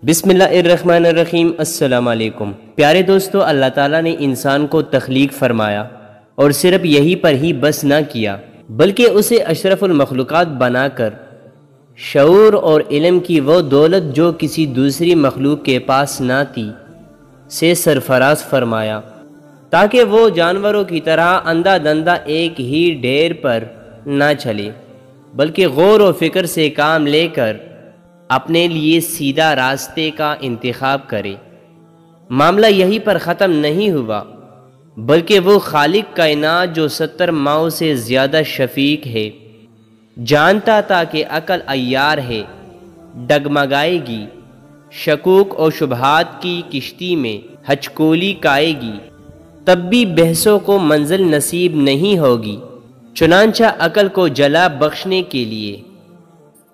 بسم اللہ الرحمن الرحیم۔ السلام علیکم پیارے دوستو، اللہ تعالیٰ نے انسان کو تخلیق فرمایا اور صرف یہی پر ہی بس نہ کیا بلکہ اسے اشرف المخلوقات بنا کر شعور اور علم کی وہ دولت جو کسی دوسری مخلوق کے پاس نہ تھی سے سرفراز فرمایا، تاکہ وہ جانوروں کی طرح اندھا دھندہ ایک ہی ڈیر پر نہ چلے بلکہ غور و فکر سے کام لے کر اپنے لیے سیدھا راستے کا انتخاب کرے۔ معاملہ یہی پر ختم نہیں ہوا بلکہ وہ خالق کائنات جو 70 ماؤں سے زیادہ شفیق ہے جانتا تھا کہ عقل عیار ہے، ڈگمگائے گی، شکوک اور شبہات کی کشتی میں ہچکولی کائے گی، تب بھی بحثوں کو منزل نصیب نہیں ہوگی۔ چنانچہ عقل کو جلا بخشنے کے لیے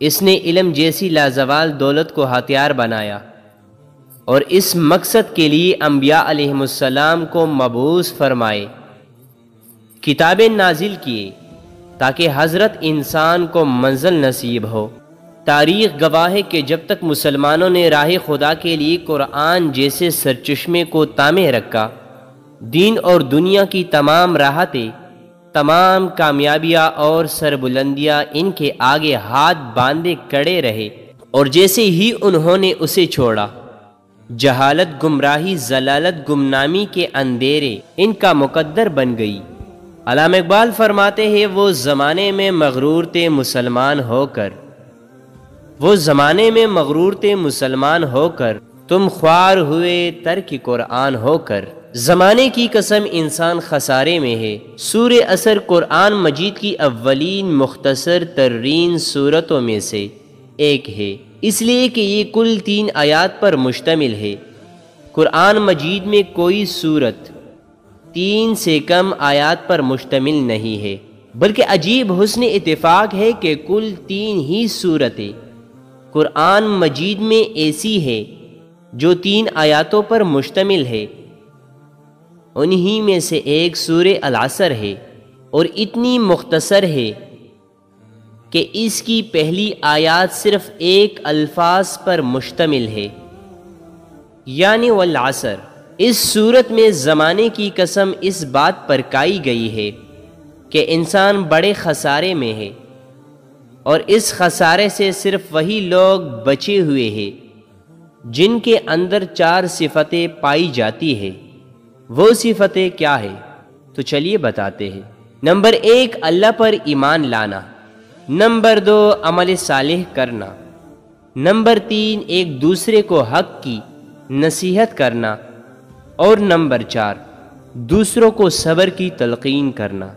اس نے علم جیسی لازوال دولت کو ہتھیار بنایا اور اس مقصد کے لیے انبیاء علیہم السلام کو مبعوث فرمائے، کتابیں نازل کیے تاکہ حضرت انسان کو منزل نصیب ہو۔ تاریخ گواہ ہے کہ جب تک مسلمانوں نے راہ خدا کے لیے قرآن جیسے سرچشمے کو تامے رکھا، دین اور دنیا کی تمام راحتیں، تمام کامیابیاں اور سربلندیاں ان کے آگے ہاتھ باندھے کھڑے رہے، اور جیسے ہی انہوں نے اسے چھوڑا، جہالت، گمراہی، ضلالت، گمنامی کے اندھیرے ان کا مقدر بن گئی۔ علامہ اقبال فرماتے ہیں، وہ زمانے میں مغرور تھے مسلمان ہو کر، تم خوار ہوئے ترک قرآن ہو کر۔ زمانے کی قسم انسان خسارے میں ہے۔ سورہ عصر قرآن مجید کی اولین مختصر ترین سورتوں میں سے ایک ہے، اس لیے کہ یہ کل 3 آیات پر مشتمل ہے۔ قرآن مجید میں کوئی سورت 3 سے کم آیات پر مشتمل نہیں ہے، بلکہ عجیب حسن اتفاق ہے کہ کل 3 ہی سورتیں قرآن مجید میں ایسی ہے جو 3 آیاتوں پر مشتمل ہے۔ انہی میں سے ایک سورہ العصر ہے اور اتنی مختصر ہے کہ اس کی پہلی آیات صرف ایک الفاظ پر مشتمل ہے، یعنی والعصر۔ اس سورت میں زمانے کی قسم اس بات پر کھائی گئی ہے کہ انسان بڑے خسارے میں ہے، اور اس خسارے سے صرف وہی لوگ بچے ہوئے ہیں جن کے اندر 4 صفتیں پائی جاتی ہیں۔ وہ صفتیں کیا ہے تو چلیے بتاتے ہیں۔ نمبر 1، اللہ پر ایمان لانا۔ نمبر 2، عمل صالح کرنا۔ نمبر 3، ایک دوسرے کو حق کی نصیحت کرنا۔ اور نمبر 4، دوسروں کو صبر کی تلقین کرنا۔